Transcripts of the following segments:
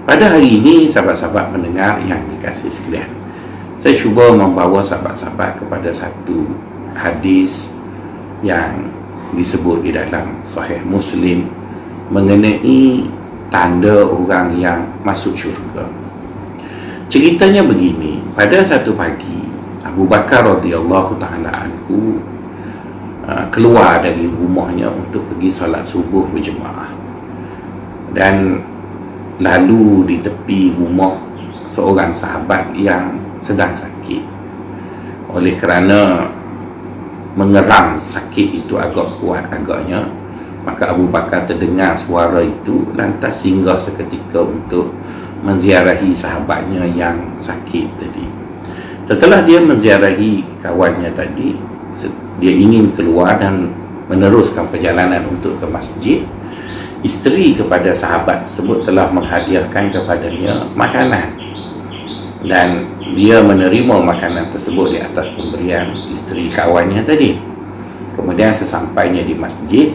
Pada hari ini, sahabat-sahabat mendengar yang dikasihi sekalian, saya cuba membawa sahabat-sahabat kepada satu hadis yang disebut di dalam Sahih Muslim mengenai tanda orang yang masuk syurga. Ceritanya begini, pada satu pagi Abu Bakar radhiyallahu ta'ala anhu keluar dari rumahnya untuk pergi salat subuh berjemaah, dan lalu di tepi rumah seorang sahabat yang sedang sakit. Oleh kerana mengeram sakit itu agak kuat agaknya, maka Abu Bakar terdengar suara itu, lantas singgah seketika untuk menziarahi sahabatnya yang sakit tadi. Setelah dia menziarahi kawannya tadi, dia ingin keluar dan meneruskan perjalanan untuk ke masjid. Isteri kepada sahabat tersebut telah menghadiahkan kepadanya makanan, dan dia menerima makanan tersebut di atas pemberian isteri kawannya tadi. Kemudian sesampainya di masjid,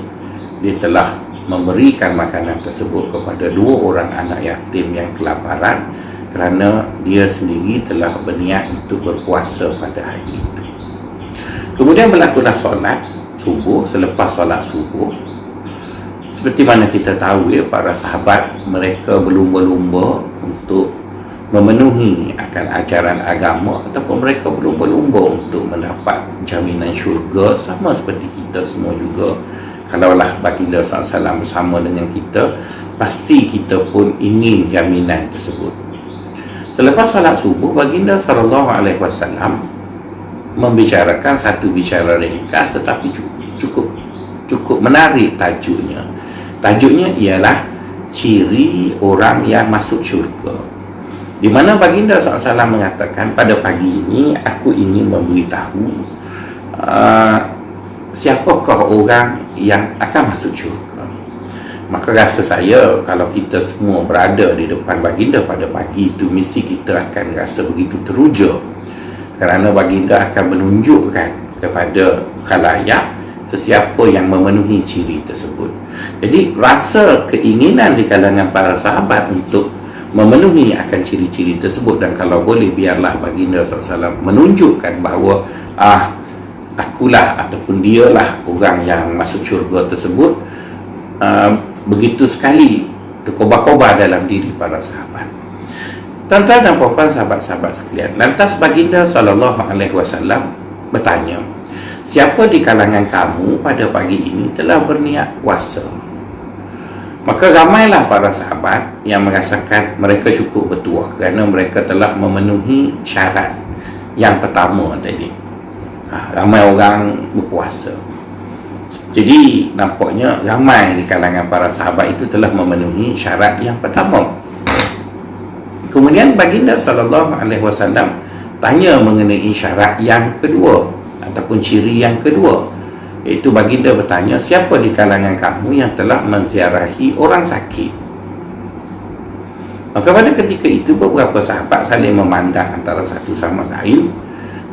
dia telah memberikan makanan tersebut kepada dua orang anak yatim yang kelaparan, kerana dia sendiri telah berniat untuk berpuasa pada hari itu. Kemudian berlakulah solat subuh. Selepas solat subuh, seperti mana kita tahu ya, para sahabat mereka berlumba-lumba untuk memenuhi akan ajaran agama, ataupun mereka berlumba-lumba untuk mendapat jaminan syurga, sama seperti kita semua juga. Kalaulah baginda SAW bersama dengan kita, pasti kita pun ingin jaminan tersebut. Selepas salat subuh, baginda SAW membicarakan satu bicara ringkas tetapi cukup menarik tajuknya. Tajuknya ialah ciri orang yang masuk syurga, di mana baginda SAW mengatakan, pada pagi ini aku ingin memberitahu siapakah orang yang akan masuk syurga. Maka rasa saya, kalau kita semua berada di depan baginda pada pagi itu, mesti kita akan rasa begitu teruja, kerana baginda akan menunjukkan kepada khalayak sesiapa yang memenuhi ciri tersebut. Jadi rasa keinginan di kalangan para sahabat untuk memenuhi akan ciri-ciri tersebut, dan kalau boleh biarlah baginda SAW menunjukkan bahawa akulah ataupun dialah orang yang masuk syurga tersebut. Begitu sekali terkobar-kobar dalam diri para sahabat. Tuan-tuan dan puan-puan, sahabat-sahabat sekalian, lantas baginda SAW bertanya, siapa di kalangan kamu pada pagi ini telah berniat puasa? Maka ramailah para sahabat yang merasakan mereka cukup bertuah, kerana mereka telah memenuhi syarat yang pertama tadi. Ramai orang berpuasa. Jadi nampaknya ramai di kalangan para sahabat itu telah memenuhi syarat yang pertama. Kemudian baginda SAW tanya mengenai syarat yang kedua ataupun ciri yang kedua, iaitu baginda bertanya, siapa di kalangan kamu yang telah menziarahi orang sakit? Maka pada ketika itu beberapa sahabat saling memandang antara satu sama lain.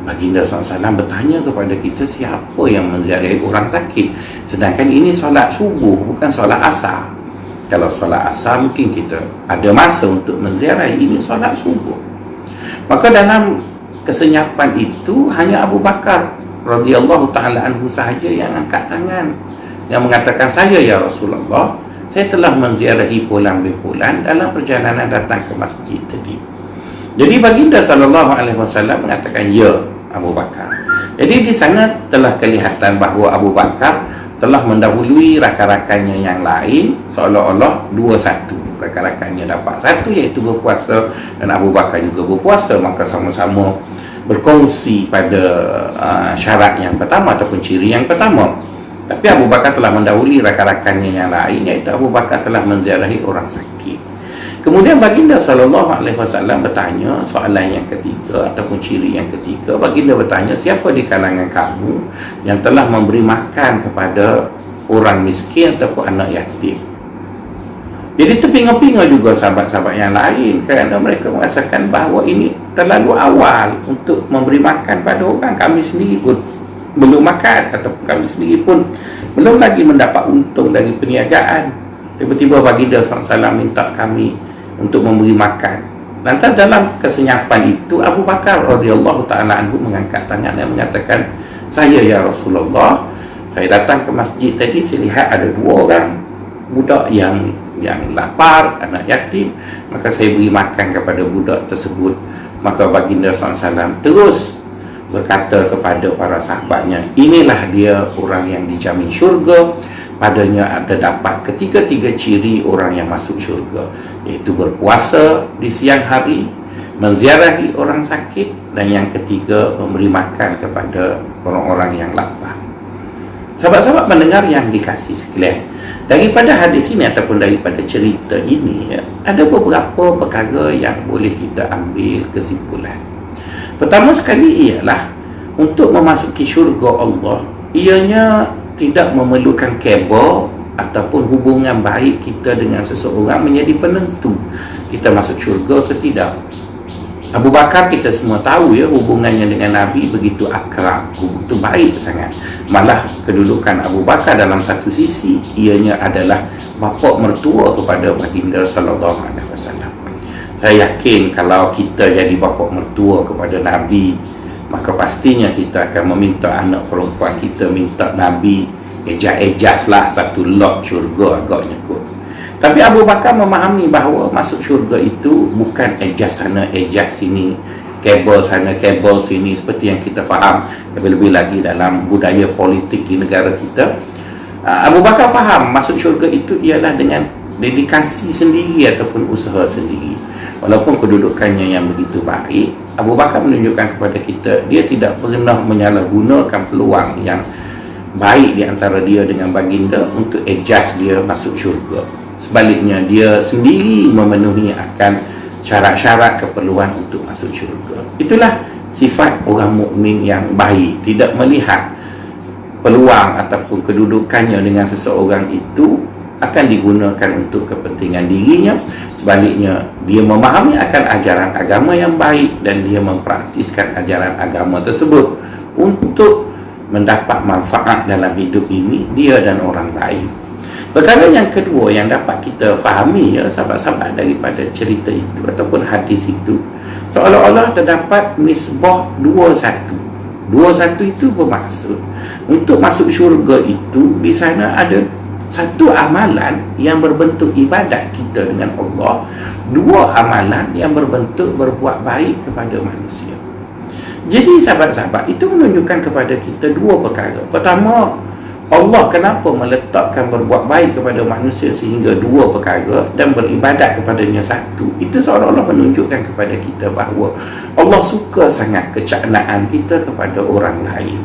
Baginda SAW bertanya kepada kita, siapa yang menziarahi orang sakit? Sedangkan ini solat subuh, bukan solat asar. Kalau solat asar mungkin kita ada masa untuk menziarahi, ini solat subuh. Maka dalam kesenyapan itu, hanya Abu Bakar radhiyallahu ta'ala anhu sahaja yang angkat tangan, yang mengatakan, saya ya Rasulullah, saya telah menziarahi pulang bin pulang dalam perjalanan datang ke masjid tadi. Jadi baginda SAW mengatakan, ya Abu Bakar. Jadi di sana telah kelihatan bahawa Abu Bakar telah mendahului rakan-rakannya yang lain, seolah-olah 2-1. Rakan-rakannya dapat 1, iaitu berpuasa, dan Abu Bakar juga berpuasa. Maka sama-sama berkongsi pada syarat yang pertama ataupun ciri yang pertama. Tapi Abu Bakar telah mendahului rakan-rakannya yang lain, iaitu Abu Bakar telah menziarahi orang sakit. Kemudian baginda SAW bertanya soalan yang ketiga ataupun ciri yang ketiga. Baginda bertanya, siapa di kalangan kamu yang telah memberi makan kepada orang miskin ataupun anak yatim? Jadi terpinga-pinga juga sahabat-sahabat yang lain, kerana mereka merasakan bahawa ini terlalu awal untuk memberi makan pada orang. Kami sendiri pun belum makan, ataupun kami sendiri pun belum lagi mendapat untung dari perniagaan. Tiba-tiba baginda SAW minta kami untuk memberi makan. Lantas dalam kesenyapan itu Abu Bakar radhiyallahu taala anhu mengangkat tangan dan mengatakan, "Saya ya Rasulullah, saya datang ke masjid tadi, saya lihat ada 2 orang budak yang lapar, anak yatim, maka saya beri makan kepada budak tersebut." Maka baginda SAW terus berkata kepada para sahabatnya, "Inilah dia orang yang dijamin syurga, padanya terdapat ketiga-tiga ciri orang yang masuk syurga, iaitu berpuasa di siang hari, menziarahi orang sakit, dan yang ketiga memberi makan kepada orang-orang yang lapar." Sahabat-sahabat mendengar yang dikasih sekalian, daripada hadis ini ataupun daripada cerita ini, ada beberapa perkara yang boleh kita ambil kesimpulan. Pertama sekali ialah, untuk memasuki syurga Allah, ianya tidak memerlukan kabel ataupun hubungan baik kita dengan seseorang menjadi penentu kita masuk syurga ke tidak. Abu Bakar kita semua tahu hubungannya dengan Nabi begitu akrab, begitu baik sangat. Malah kedudukan Abu Bakar dalam satu sisi, ianya adalah bapa mertua kepada baginda sallallahu alaihi wasallam. Saya yakin kalau kita jadi bapa mertua kepada Nabi, maka pastinya kita akan meminta anak perempuan kita minta Nabi ejaz-ejazlah satu lot syurga agaknya kot. Tapi Abu Bakar memahami bahawa masuk syurga itu bukan ejaz sana ejaz sini, kabel sana kabel sini seperti yang kita faham, lebih-lebih lagi dalam budaya politik di negara kita. Abu Bakar faham masuk syurga itu ialah dengan dedikasi sendiri ataupun usaha sendiri. Walaupun kedudukannya yang begitu baik, Abu Bakar menunjukkan kepada kita dia tidak pernah menyalahgunakan peluang yang baik di antara dia dengan baginda untuk adjust dia masuk syurga. Sebaliknya, dia sendiri memenuhi akan syarat-syarat keperluan untuk masuk syurga. Itulah sifat orang mukmin yang baik, tidak melihat peluang ataupun kedudukannya dengan seseorang itu akan digunakan untuk kepentingan dirinya. Sebaliknya, dia memahami akan ajaran agama yang baik dan dia mempraktiskan ajaran agama tersebut untuk mendapat manfaat dalam hidup ini dia dan orang lain. Perkara yang kedua yang dapat kita fahami sahabat-sahabat daripada cerita itu ataupun hadis itu, seolah-olah terdapat misbah 21. 21 itu bermaksud untuk masuk syurga itu di sana ada satu amalan yang berbentuk ibadat kita dengan Allah, 2 amalan yang berbentuk berbuat baik kepada manusia. Jadi sahabat-sahabat, itu menunjukkan kepada kita 2 perkara. Pertama, Allah kenapa meletakkan berbuat baik kepada manusia sehingga 2 perkara dan beribadat kepadanya 1. Itu seolah-olah menunjukkan kepada kita bahawa Allah suka sangat kecaknaan kita kepada orang lain.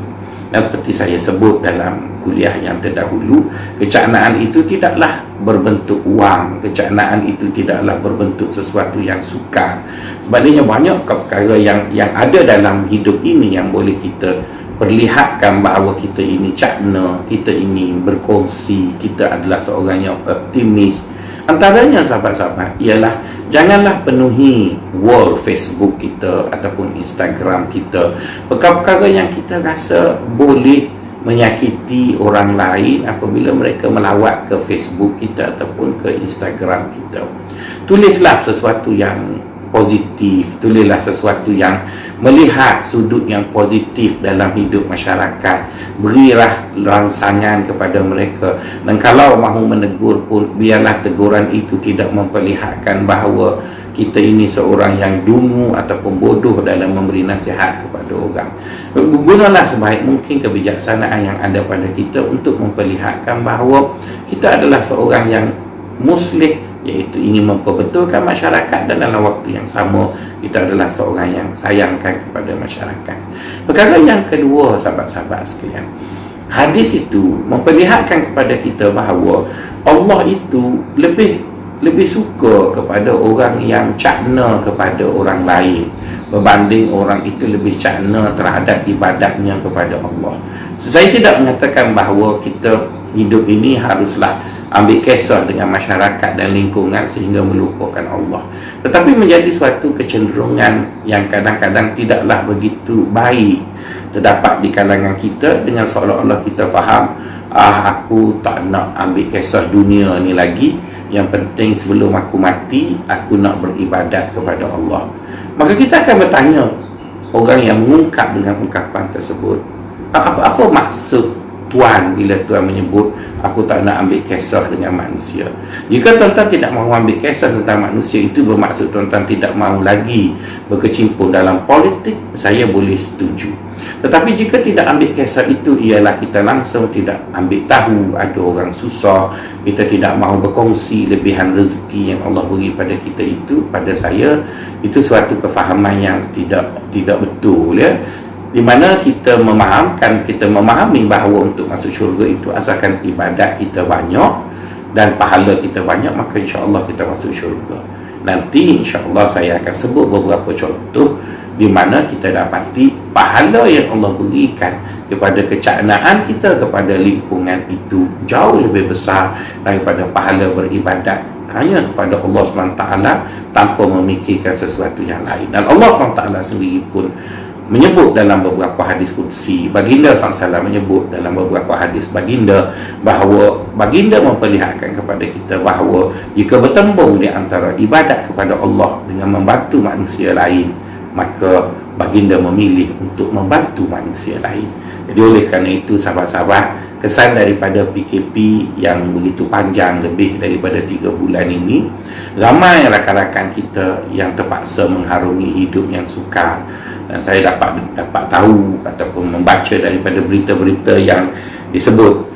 Dan seperti saya sebut dalam kuliah yang terdahulu, kecaknaan itu tidaklah berbentuk wang, kecaknaan itu tidaklah berbentuk sesuatu yang sukar. Sebaliknya, banyak perkara yang ada dalam hidup ini yang boleh kita perlihatkan bahawa kita ini cakna, kita ini berkongsi, kita adalah seorang yang optimis. Antaranya sahabat-sahabat ialah janganlah penuhi wall Facebook kita ataupun Instagram kita perkara-perkara yang kita rasa boleh menyakiti orang lain apabila mereka melawat ke Facebook kita ataupun ke Instagram kita. Tulislah sesuatu yang positif, tulislah sesuatu yang melihat sudut yang positif dalam hidup masyarakat, berilah rangsangan kepada mereka, dan kalau mahu menegur pun biarlah teguran itu tidak memperlihatkan bahawa kita ini seorang yang dungu ataupun bodoh dalam memberi nasihat kepada orang. Gunalah sebaik mungkin kebijaksanaan yang ada pada kita untuk memperlihatkan bahawa kita adalah seorang yang muslih, iaitu ingin memperbetulkan masyarakat, dan dalam waktu yang sama kita adalah seorang yang sayangkan kepada masyarakat. Perkara yang kedua sahabat-sahabat sekalian, hadis itu memperlihatkan kepada kita bahawa Allah itu lebih suka kepada orang yang cakna kepada orang lain berbanding orang itu lebih cakna terhadap ibadatnya kepada Allah. Saya tidak mengatakan bahawa kita hidup ini haruslah ambil kisah dengan masyarakat dan lingkungan sehingga melupakan Allah, tetapi menjadi suatu kecenderungan yang kadang-kadang tidaklah begitu baik terdapat di kalangan kita, dengan seolah-olah kita faham, aku tak nak ambil kisah dunia ni lagi, Yang penting sebelum aku mati, aku nak beribadat kepada Allah. Maka kita akan bertanya orang yang mengungkap dengan ungkapan tersebut, apa maksud Tuan bila Tuan menyebut aku tak nak ambil kisah dengan manusia? Jika tuan-tuan tidak mahu ambil kisah tentang manusia, itu bermaksud tuan-tuan tidak mahu lagi berkecimpung dalam politik, saya boleh setuju. Tetapi jika tidak ambil kisah itu, ialah kita langsung tidak ambil tahu ada orang susah, kita tidak mahu berkongsi lebihan rezeki yang Allah beri pada kita. Itu pada saya itu suatu kefahaman yang tidak betul, ya. Di mana kita memahami bahawa untuk masuk syurga itu asalkan ibadat kita banyak dan pahala kita banyak, maka insya-Allah kita masuk syurga. Nanti insya-Allah saya akan sebut beberapa contoh di mana kita dapati pahala yang Allah berikan kepada kecanaan kita, kepada lingkungan itu jauh lebih besar daripada pahala beribadat hanya kepada Allah SWT tanpa memikirkan sesuatu yang lain. Dan Allah SWT sendiri pun menyebut dalam beberapa hadis qudsi, baginda SAW menyebut dalam beberapa hadis baginda bahawa baginda memperlihatkan kepada kita bahawa jika bertembung di antara ibadat kepada Allah dengan membantu manusia lain, maka baginda memilih untuk membantu manusia lain. Jadi oleh kerana itu sahabat-sahabat, kesan daripada PKP yang begitu panjang, lebih daripada 3 bulan ini, ramai rakan-rakan kita yang terpaksa mengharungi hidup yang sukar. Dan saya dapat tahu ataupun membaca daripada berita-berita yang disebut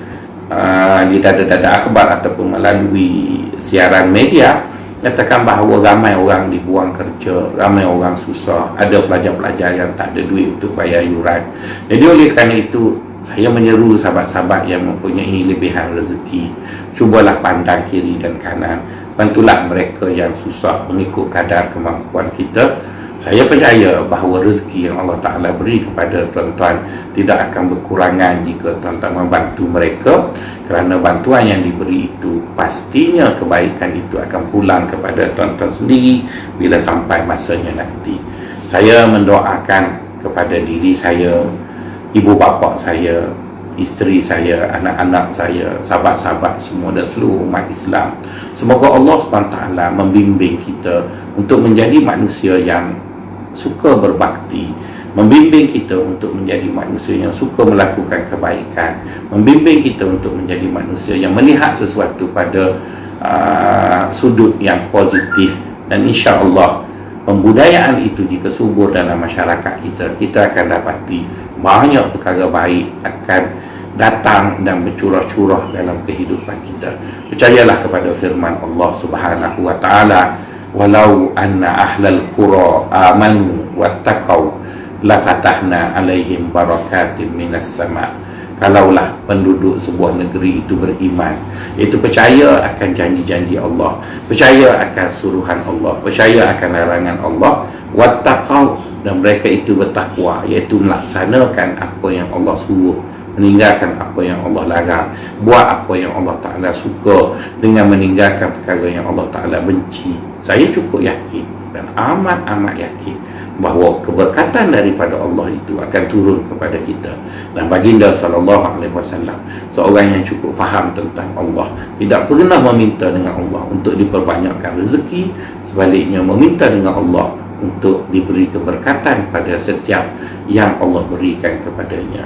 di dada-dada akhbar ataupun melalui siaran media, katakan bahawa ramai orang dibuang kerja, ramai orang susah, ada pelajar-pelajar yang tak ada duit untuk bayar yuran. Jadi oleh kerana itu, saya menyeru sahabat-sahabat yang mempunyai lebihan rezeki, cubalah pandang kiri dan kanan, bantulah mereka yang susah mengikut kadar kemampuan kita. Saya percaya bahawa rezeki yang Allah Ta'ala beri kepada tuan-tuan tidak akan berkurangan jika tuan-tuan membantu mereka, kerana bantuan yang diberi itu pastinya kebaikan itu akan pulang kepada tuan-tuan sendiri bila sampai masanya nanti. Saya mendoakan kepada diri saya, ibu bapa saya, isteri saya, anak-anak saya, sahabat-sahabat semua dan seluruh umat Islam, semoga Allah SWT membimbing kita untuk menjadi manusia yang suka berbakti, membimbing kita untuk menjadi manusia yang suka melakukan kebaikan, membimbing kita untuk menjadi manusia yang melihat sesuatu pada sudut yang positif. Dan insya-Allah pembudayaan itu jika subur dalam masyarakat kita, kita akan dapati banyak perkara baik akan datang dan bercurah-curah dalam kehidupan kita. Percayalah kepada firman Allah Subhanahu wa taala, walau anna ahlal qura amanu wattaqau la fatahna alaihim barakatin minas sama. Kalaulah penduduk sebuah negeri itu beriman, iaitu percaya akan janji-janji Allah, percaya akan suruhan Allah, percaya akan larangan Allah, wattaqau, dan mereka itu bertakwa, iaitu melaksanakan apa yang Allah suruh, meninggalkan apa yang Allah larang, buat apa yang Allah Ta'ala suka dengan meninggalkan perkara yang Allah Ta'ala benci. Saya cukup yakin dan amat-amat yakin bahawa keberkatan daripada Allah itu akan turun kepada kita. Dan baginda SAW seorang yang cukup faham tentang Allah, tidak pernah meminta dengan Allah untuk diperbanyakkan rezeki, sebaliknya meminta dengan Allah untuk diberi keberkatan pada setiap yang Allah berikan kepadanya.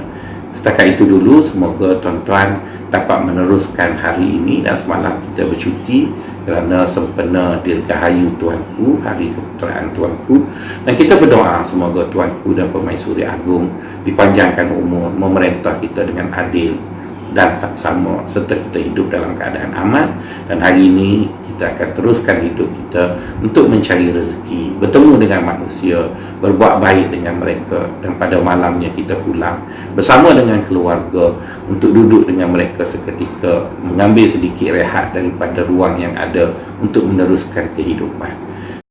Setakat itu dulu, semoga tuan-tuan dapat meneruskan hari ini. Dan semalam kita bercuti kerana sempena dirgahayu Tuanku, hari keputeraan Tuanku, dan kita berdoa semoga Tuanku dan Permaisuri Agung dipanjangkan umur, memerintah kita dengan adil dan saksama, serta kita hidup dalam keadaan aman. Dan hari ini kita akan teruskan hidup kita untuk mencari rezeki, bertemu dengan manusia, berbuat baik dengan mereka, dan pada malamnya kita pulang bersama dengan keluarga untuk duduk dengan mereka seketika, mengambil sedikit rehat daripada ruang yang ada untuk meneruskan kehidupan.